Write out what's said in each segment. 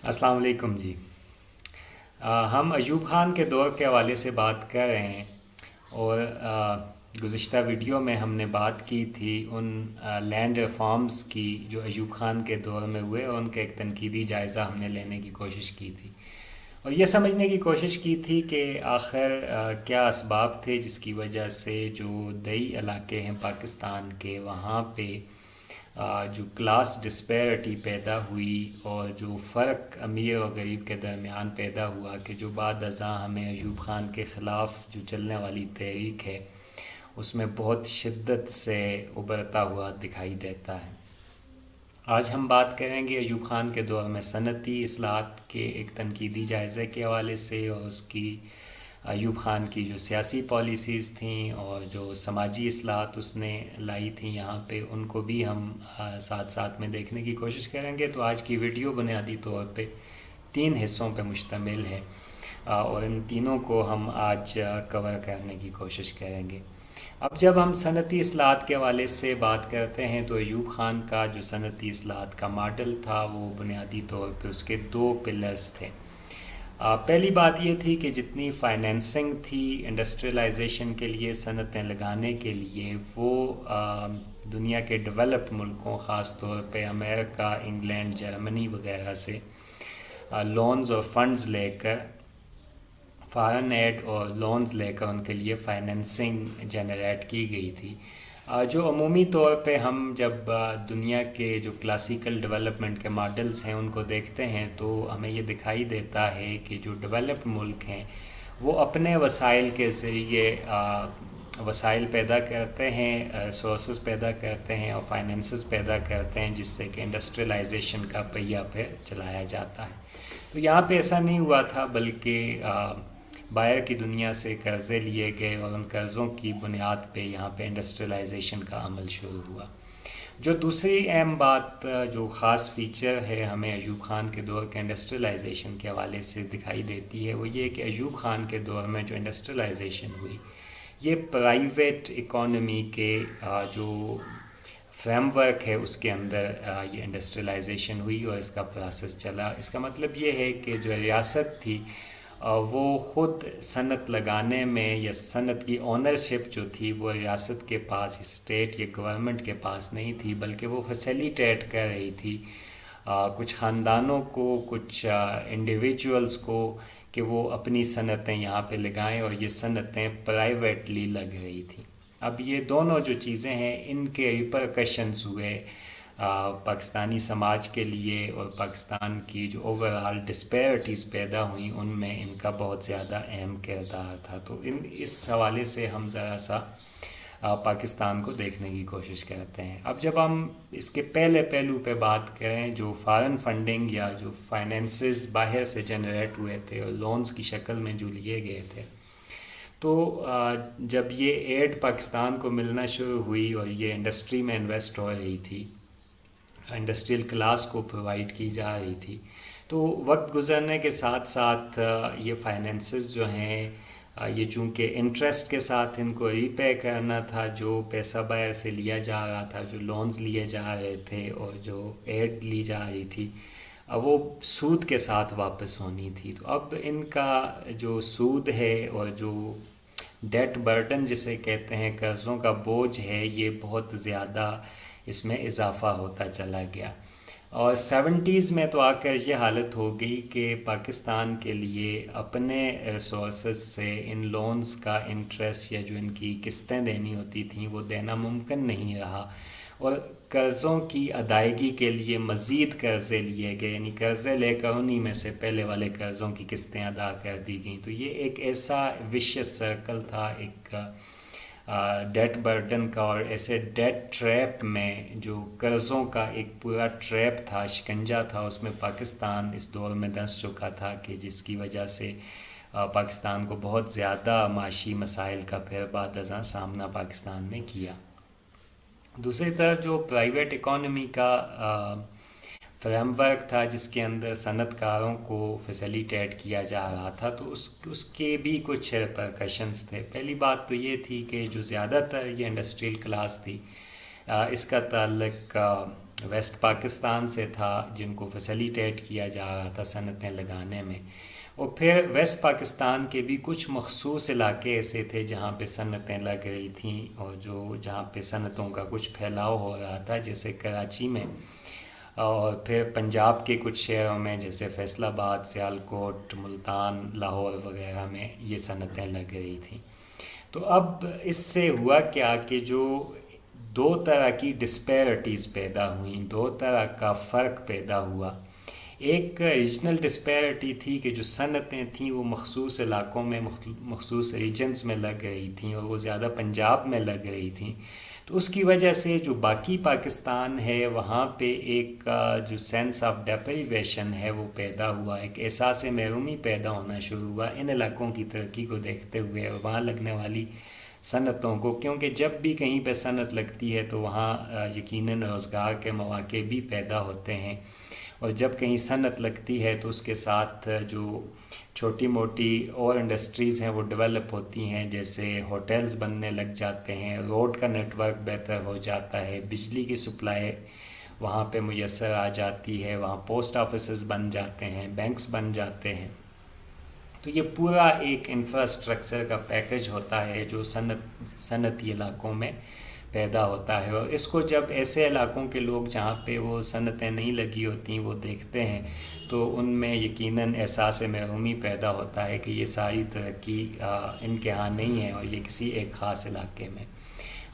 السلام علیکم جی۔ ہم ایوب خان کے دور کے حوالے سے بات کر رہے ہیں اور گزشتہ ویڈیو میں ہم نے بات کی تھی ان لینڈ ریفارمز کی جو ایوب خان کے دور میں ہوئے، اور ان کا ایک تنقیدی جائزہ ہم نے لینے کی کوشش کی تھی اور یہ سمجھنے کی کوشش کی تھی کہ آخر کیا اسباب تھے جس کی وجہ سے جو دیہی علاقے ہیں پاکستان کے، وہاں پہ جو کلاس ڈسپیرٹی پیدا ہوئی اور جو فرق امیر اور غریب کے درمیان پیدا ہوا کہ جو بعد ازاں ہمیں ایوب خان کے خلاف جو چلنے والی تحریک ہے اس میں بہت شدت سے ابھرتا ہوا دکھائی دیتا ہے۔ آج ہم بات کریں گے ایوب خان کے دور میں صنعتی اصلاحات کے ایک تنقیدی جائزے کے حوالے سے، اور اس کی ایوب خان کی جو سیاسی پالیسیز تھیں اور جو سماجی اصلاحات اس نے لائی تھیں یہاں پہ، ان کو بھی ہم ساتھ ساتھ میں دیکھنے کی کوشش کریں گے۔ تو آج کی ویڈیو بنیادی طور پہ 3 حصوں پہ مشتمل ہے، اور ان تینوں کو ہم آج کور کرنے کی کوشش کریں گے۔ اب جب ہم صنعتی اصلاحات کے حوالے سے بات کرتے ہیں تو ایوب خان کا جو صنعتی اصلاحات کا ماڈل تھا وہ بنیادی طور پہ اس کے 2 پلرز تھے۔ پہلی بات یہ تھی کہ جتنی فائنینسنگ تھی انڈسٹریلائزیشن کے لیے، صنعتیں لگانے کے لیے، وہ دنیا کے ڈیولپڈ ملکوں خاص طور پہ امریکہ، انگلینڈ، جرمنی وغیرہ سے لونز اور فنڈز لے کر، فارن ایڈ اور لونز لے کر ان کے لیے فائنینسنگ جنریٹ کی گئی تھی، جو عمومی طور پہ ہم جب دنیا کے جو کلاسیکل ڈیولپمنٹ کے ماڈلز ہیں ان کو دیکھتے ہیں تو ہمیں یہ دکھائی دیتا ہے کہ جو ڈیولپڈ ملک ہیں وہ اپنے وسائل کے ذریعے وسائل پیدا کرتے ہیں، سورسز پیدا کرتے ہیں اور فائنینسز پیدا کرتے ہیں، جس سے کہ انڈسٹریلائزیشن کا پہیہ پہ چلایا جاتا ہے۔ تو یہاں پہ ایسا نہیں ہوا تھا، بلکہ باہر کی دنیا سے قرضے لیے گئے اور ان قرضوں کی بنیاد پہ یہاں پہ انڈسٹریلائزیشن کا عمل شروع ہوا۔ جو دوسری اہم بات، جو خاص فیچر ہے ہمیں ایوب خان کے دور کے انڈسٹریلائزیشن کے حوالے سے دکھائی دیتی ہے، وہ یہ کہ ایوب خان کے دور میں جو انڈسٹریلائزیشن ہوئی یہ پرائیویٹ اکانومی کے جو فریم ورک ہے اس کے اندر یہ انڈسٹریلائزیشن ہوئی اور اس کا پروسیس چلا۔ اس کا مطلب یہ ہے کہ جو ریاست تھی وہ خود صنعت لگانے میں، یا صنعت کی اونرشپ جو تھی وہ ریاست کے پاس، اسٹیٹ یا گورنمنٹ کے پاس نہیں تھی، بلکہ وہ فیسیلیٹیٹ کر رہی تھی کچھ خاندانوں کو، کچھ انڈیویجولز کو، کہ وہ اپنی صنعتیں یہاں پہ لگائیں، اور یہ صنعتیں پرائیویٹلی لگ رہی تھیں۔ اب یہ دونوں جو چیزیں ہیں ان کے ریپرکشنز ہوئے پاکستانی سماج کے لیے، اور پاکستان کی جو اوورآل ڈسپیرٹیز پیدا ہوئیں ان میں ان کا بہت زیادہ اہم کردار تھا۔ تو اس حوالے سے ہم ذرا سا پاکستان کو دیکھنے کی کوشش کرتے ہیں۔ اب جب ہم اس کے پہلے پہلو پہ بات کریں، جو فارن فنڈنگ یا جو فائنینسز باہر سے جنریٹ ہوئے تھے اور لونز کی شکل میں جو لیے گئے تھے، تو جب یہ ایڈ پاکستان کو ملنا شروع ہوئی اور یہ انڈسٹری میں انویسٹ ہو رہی تھی، انڈسٹریل کلاس کو پرووائڈ کی جا رہی تھی، تو وقت گزرنے کے ساتھ ساتھ یہ فائنینسز جو ہیں یہ چونکہ انٹرسٹ کے ساتھ ان کو ری پے کرنا تھا، جو پیسہ باہر سے لیا جا رہا تھا، جو لونز لیے جا رہے تھے اور جو ایڈ لی جا رہی تھی وہ سود کے ساتھ واپس ہونی تھی۔ تو اب ان کا جو سود ہے اور جو ڈیٹ برڈن جسے کہتے ہیں، قرضوں کا بوجھ ہے، یہ بہت زیادہ اس میں اضافہ ہوتا چلا گیا، اور 70s میں تو آ کر یہ حالت ہو گئی کہ پاکستان کے لیے اپنے ریسورسز سے ان لونز کا انٹرسٹ یا جو ان کی قسطیں دینی ہوتی تھیں وہ دینا ممکن نہیں رہا، اور قرضوں کی ادائیگی کے لیے مزید قرضے لیے گئے، یعنی قرضے لے کر انہی میں سے پہلے والے قرضوں کی قسطیں ادا کر دی گئیں۔ تو یہ ایک ایسا ویشیس سرکل تھا، ایک ڈیٹ برڈن کا، اور ایسے ڈیٹ ٹریپ میں جو قرضوں کا ایک پورا ٹریپ تھا، شکنجہ تھا، اس میں پاکستان اس دور میں دھنس چکا تھا، کہ جس کی وجہ سے پاکستان کو بہت زیادہ معاشی مسائل کا پھر بعد ازاں سامنا پاکستان نے کیا۔ دوسری طرف جو پرائیویٹ اکانومی کا فریم ورک تھا جس کے اندر صنعت کاروں کو فیسیلیٹیٹ کیا جا رہا تھا، تو اس کے بھی کچھ ریپرکشنز تھے۔ پہلی بات تو یہ تھی کہ جو زیادہ تر یہ انڈسٹریل کلاس تھی اس کا تعلق ویسٹ پاکستان سے تھا جن کو فیسیلیٹیٹ کیا جا رہا تھا صنعتیں لگانے میں، اور پھر ویسٹ پاکستان کے بھی کچھ مخصوص علاقے ایسے تھے جہاں پہ صنعتیں لگ رہی تھیں اور جہاں پہ صنعتوں کا کچھ پھیلاؤ ہو رہا تھا، جیسے کراچی میں، اور پھر پنجاب کے کچھ شہروں میں جیسے فیصل آباد، سیالکوٹ، ملتان، لاہور وغیرہ میں یہ صنعتیں لگ رہی تھیں۔ تو اب اس سے ہوا کیا کہ جو دو طرح کی ڈسپیرٹیز پیدا ہوئیں، دو طرح کا فرق پیدا ہوا۔ ایک ریجنل ڈسپیرٹی تھی کہ جو صنعتیں تھیں وہ مخصوص علاقوں میں، مخصوص ریجنز میں لگ رہی تھیں، اور وہ زیادہ پنجاب میں لگ رہی تھیں، تو اس کی وجہ سے جو باقی پاکستان ہے وہاں پہ ایک جو سینس آف ڈیپریویشن ہے وہ پیدا ہوا، ایک احساس محرومی پیدا ہونا شروع ہوا ان علاقوں کی ترقی کو دیکھتے ہوئے اور وہاں لگنے والی صنعتوں کو، کیونکہ جب بھی کہیں پہ صنعت لگتی ہے تو وہاں یقیناً روزگار کے مواقع بھی پیدا ہوتے ہیں، اور جب کہیں صنعت لگتی ہے تو اس کے ساتھ جو چھوٹی موٹی اور انڈسٹریز ہیں وہ ڈیولپ ہوتی ہیں، جیسے ہوٹلز بننے لگ جاتے ہیں، روڈ کا نیٹ ورک بہتر ہو جاتا ہے، بجلی کی سپلائی وہاں پہ میسر آ جاتی ہے، وہاں پوسٹ آفیسز بن جاتے ہیں، بینکس بن جاتے ہیں۔ تو یہ پورا ایک انفراسٹرکچر کا پیکج ہوتا ہے جو صنعتی علاقوں میں پیدا ہوتا ہے، اور اس کو جب ایسے علاقوں کے لوگ جہاں پہ وہ صنعتیں نہیں لگی ہوتی وہ دیکھتے ہیں تو ان میں یقیناً احساس محرومی پیدا ہوتا ہے کہ یہ ساری ترقی ان کے ہاں نہیں ہے اور یہ کسی ایک خاص علاقے میں۔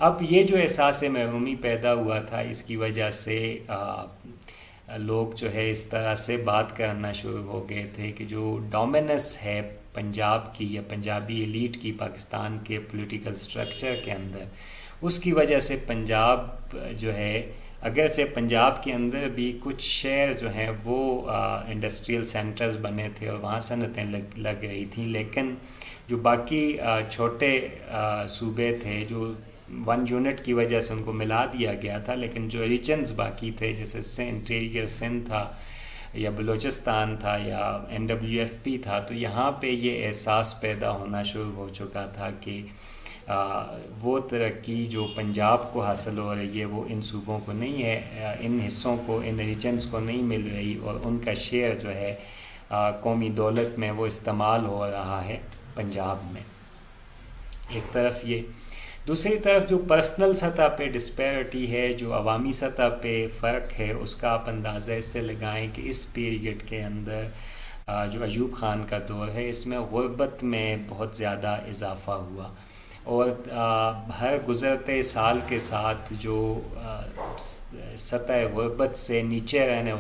اب یہ جو احساس محرومی پیدا ہوا تھا اس کی وجہ سے لوگ جو ہے اس طرح سے بات کرنا شروع ہو گئے تھے کہ جو ڈومیننس ہے پنجاب کی یا پنجابی ایلیٹ کی پاکستان کے پولیٹیکل سٹرکچر کے اندر، اس کی وجہ سے پنجاب جو ہے، اگرچہ پنجاب کے اندر بھی کچھ شہر جو ہیں وہ انڈسٹریل سینٹرز بنے تھے اور وہاں صنعتیں لگ رہی تھیں، لیکن جو باقی چھوٹے صوبے تھے جو ون یونٹ کی وجہ سے ان کو ملا دیا گیا تھا، لیکن جو ریجنز باقی تھے جیسے انٹیریئر سندھ تھا یا بلوچستان تھا یا NWFP تھا، تو یہاں پہ یہ احساس پیدا ہونا شروع ہو چکا تھا کہ وہ ترقی جو پنجاب کو حاصل ہو رہی ہے وہ ان صوبوں کو نہیں ہے، ان حصوں کو، ان ریجنز کو نہیں مل رہی، اور ان کا شیئر جو ہے قومی دولت میں وہ استعمال ہو رہا ہے پنجاب میں۔ ایک طرف یہ، دوسری طرف جو پرسنل سطح پہ ڈسپیرٹی ہے، جو عوامی سطح پہ فرق ہے، اس کا آپ اندازہ اس سے لگائیں کہ اس پیریڈ کے اندر جو ایوب خان کا دور ہے اس میں غربت میں بہت زیادہ اضافہ ہوا، اور ہر گزرتے سال کے ساتھ جو سطح غربت سے نیچے رہنے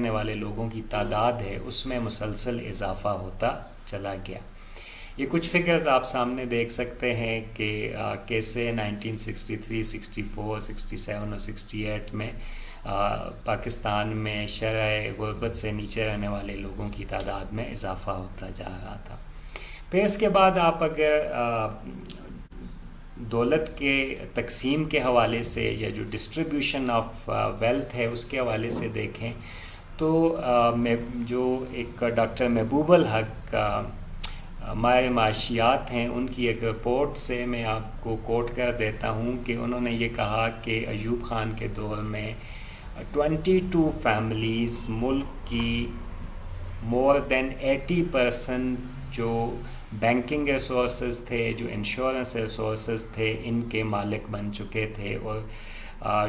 والے لوگوں کی تعداد ہے اس میں مسلسل اضافہ ہوتا چلا گیا۔ یہ کچھ فگرز آپ سامنے دیکھ سکتے ہیں کہ کیسے 1963، 64، 67 اور 68 میں پاکستان میں شرح غربت سے نیچے رہنے والے لوگوں کی تعداد میں اضافہ ہوتا جا رہا تھا۔ پھر اس کے بعد آپ اگر دولت کے تقسیم کے حوالے سے یا جو ڈسٹریبیوشن آف ویلتھ ہے اس کے حوالے سے دیکھیں تو جو ایک ڈاکٹر محبوب الحق ماہر معاشیات ہیں، ان کی ایک رپورٹ سے میں آپ کو کوٹ کر دیتا ہوں کہ انہوں نے یہ کہا کہ ایوب خان کے دور میں 22 فیملیز ملک کی مور دین 80% جو بینکنگ ریسورسز تھے، جو انشورنس ریسورسز تھے، ان کے مالک بن چکے تھے، اور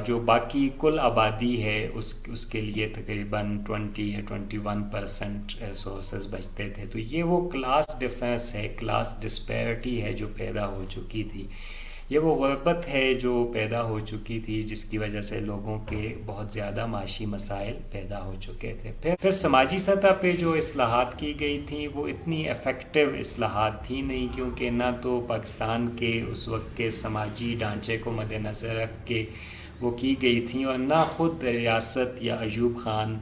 جو باقی کل آبادی ہے اس کے لیے تقریباً 20 یا 21% ریسورسز بچتے تھے۔ تو یہ وہ کلاس ڈفرینس ہے، کلاس ڈسپیرٹی ہے جو پیدا ہو چکی تھی، یہ وہ غربت ہے جو پیدا ہو چکی تھی جس کی وجہ سے لوگوں کے بہت زیادہ معاشی مسائل پیدا ہو چکے تھے۔ پھر سماجی سطح پہ جو اصلاحات کی گئی تھیں وہ اتنی افیکٹو اصلاحات تھیں نہیں، کیونکہ نہ تو پاکستان کے اس وقت کے سماجی ڈھانچے کو مد نظر رکھ کے وہ کی گئی تھیں، اور نہ خود ریاست یا ایوب خان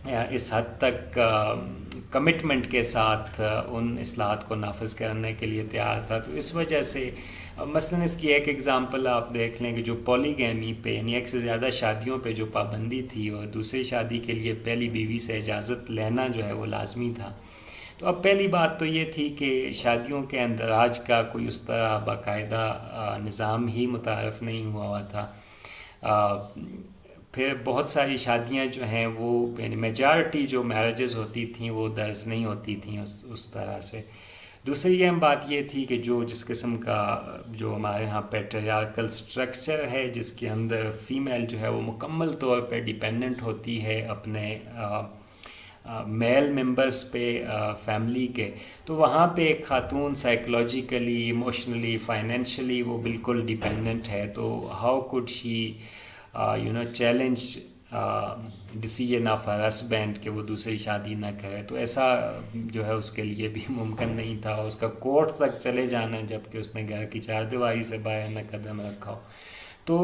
اس حد تک کمٹمنٹ کے ساتھ ان اصلاحات کو نافذ کرنے کے لیے تیار تھا۔ تو اس وجہ سے مثلاً اس کی ایک ایگزامپل آپ دیکھ لیں کہ جو پولی گیمی پہ، یعنی ایک سے زیادہ شادیوں پہ جو پابندی تھی، اور دوسری شادی کے لیے پہلی بیوی سے اجازت لینا جو ہے وہ لازمی تھا، تو اب پہلی بات تو یہ تھی کہ شادیوں کے اندراج کا کوئی اس طرح باقاعدہ نظام ہی متعارف نہیں ہوا تھا. پھر بہت ساری شادیاں جو ہیں وہ یعنی میجارٹی جو میرجز ہوتی تھیں وہ درج نہیں ہوتی تھیں اس طرح سے. دوسری اہم بات یہ تھی کہ جس قسم کا جو ہمارے ہاں پیٹریارکل سٹرکچر ہے جس کے اندر فیمیل جو ہے وہ مکمل طور پہ ڈیپینڈنٹ ہوتی ہے اپنے میل ممبرس پہ فیملی کے, تو وہاں پہ ایک خاتون سائیکولوجیکلی, ایموشنلی, فائنینشلی وہ بالکل ڈیپینڈنٹ ہے. تو how could she challenge decision of her husband کہ وہ دوسری شادی نہ کرے. تو ایسا جو ہے اس کے لیے بھی ممکن نہیں تھا. اس کا کورٹ تک چلے جانا جب کہ اس نے گھر کی چار دیواری سے باہر نہ قدم رکھا ہو. تو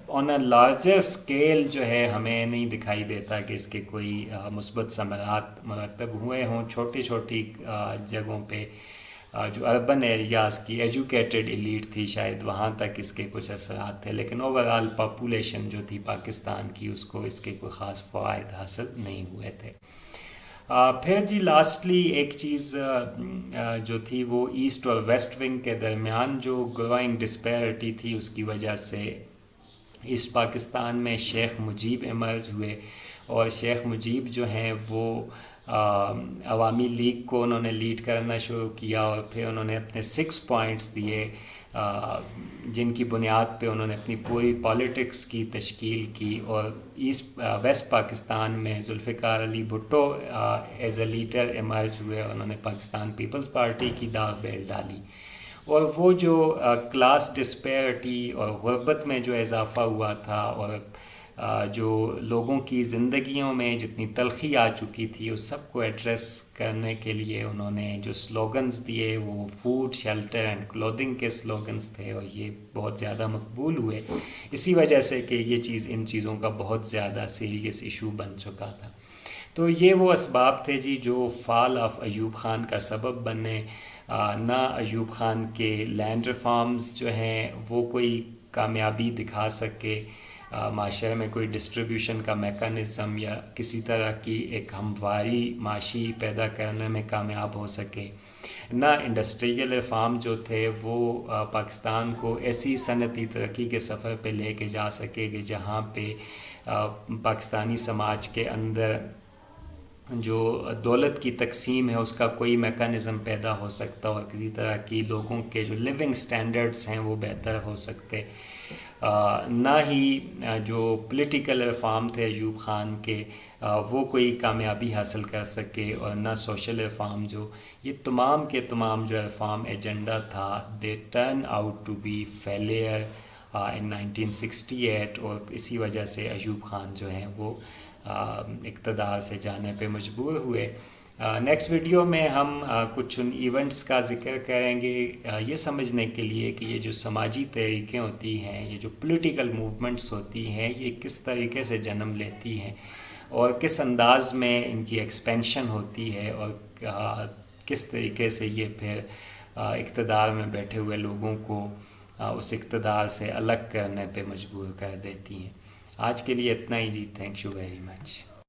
آن اے لارجر اسکیل جو ہے ہمیں نہیں دکھائی دیتا کہ اس کے کوئی مثبت ثمرات مرتب ہوئے ہوں. چھوٹی چھوٹی جگہوں پہ جو اربن ایریاز کی ایجوکیٹڈ ایلیٹ تھی شاید وہاں تک اس کے کچھ اثرات تھے, لیکن اوورآل پاپولیشن جو تھی پاکستان کی اس کو اس کے کوئی خاص فوائد حاصل نہیں ہوئے تھے. پھر جی لاسٹلی ایک چیز جو تھی وہ ایسٹ اور ویسٹ ونگ کے درمیان جو گروئنگ ڈسپیرٹی تھی اس کی وجہ سے ایسٹ پاکستان میں شیخ مجیب ایمرج ہوئے, اور شیخ مجیب جو ہیں وہ عوامی لیگ کو انہوں نے لیڈ کرنا شروع کیا, اور پھر انہوں نے اپنے 6 پوائنٹس دیے جن کی بنیاد پہ انہوں نے اپنی پوری پالیٹکس کی تشکیل کی. اور ویسٹ پاکستان میں Zulfikar Ali Bhutto as a leader emerge ہوئے, اور انہوں نے پاکستان پیپلز پارٹی کی داغ بیل ڈالی. اور وہ جو کلاس ڈسپیرٹی اور غربت میں جو اضافہ ہوا تھا, اور جو لوگوں کی زندگیوں میں جتنی تلخی آ چکی تھی اس سب کو ایڈریس کرنے کے لیے انہوں نے جو سلوگنز دیے وہ فوڈ, شیلٹر اینڈ کلودنگ کے سلوگنز تھے, اور یہ بہت زیادہ مقبول ہوئے اسی وجہ سے کہ یہ چیز ان چیزوں کا بہت زیادہ سیریس ایشو بن چکا تھا. تو یہ وہ اسباب تھے جی جو فال آف ایوب خان کا سبب بنے. نہ ایوب خان کے لینڈ ریفارمز جو ہیں وہ کوئی کامیابی دکھا سکے, معاشرے میں کوئی ڈسٹریبیوشن کا میکانزم یا کسی طرح کی ایک ہمواری معاشی پیدا کرنے میں کامیاب ہو سکے, نہ انڈسٹریل ریفارم جو تھے وہ پاکستان کو ایسی صنعتی ترقی کے سفر پہ لے کے جا سکے کہ جہاں پہ پاکستانی سماج کے اندر جو دولت کی تقسیم ہے اس کا کوئی میکانزم پیدا ہو سکتا, اور کسی طرح کی لوگوں کے جو لیونگ سٹینڈرڈز ہیں وہ بہتر ہو سکتے. نہ ہی جو پولیٹیکل ریفارم تھے ایوب خان کے وہ کوئی کامیابی حاصل کر سکے, اور نہ سوشل ریفارم یہ تمام کے تمام جو ریفارم ایجنڈا تھا the turn out to be failure in 1968, اور اسی وجہ سے ایوب خان جو ہیں وہ اقتدار سے جانے پہ مجبور ہوئے. نیکسٹ ویڈیو میں ہم کچھ ان ایونٹس کا ذکر کریں گے یہ سمجھنے کے لیے کہ یہ جو سماجی تحریکیں ہوتی ہیں, یہ جو پولیٹیکل موومنٹس ہوتی ہیں, یہ کس طریقے سے جنم لیتی ہیں اور کس انداز میں ان کی ایکسپینشن ہوتی ہے, اور کس طریقے سے یہ پھر اقتدار میں بیٹھے ہوئے لوگوں کو اس اقتدار سے الگ کرنے پہ مجبور کر دیتی ہیں. آج کے لیے اتنا ہی جی, تھینک یو ویری مچ.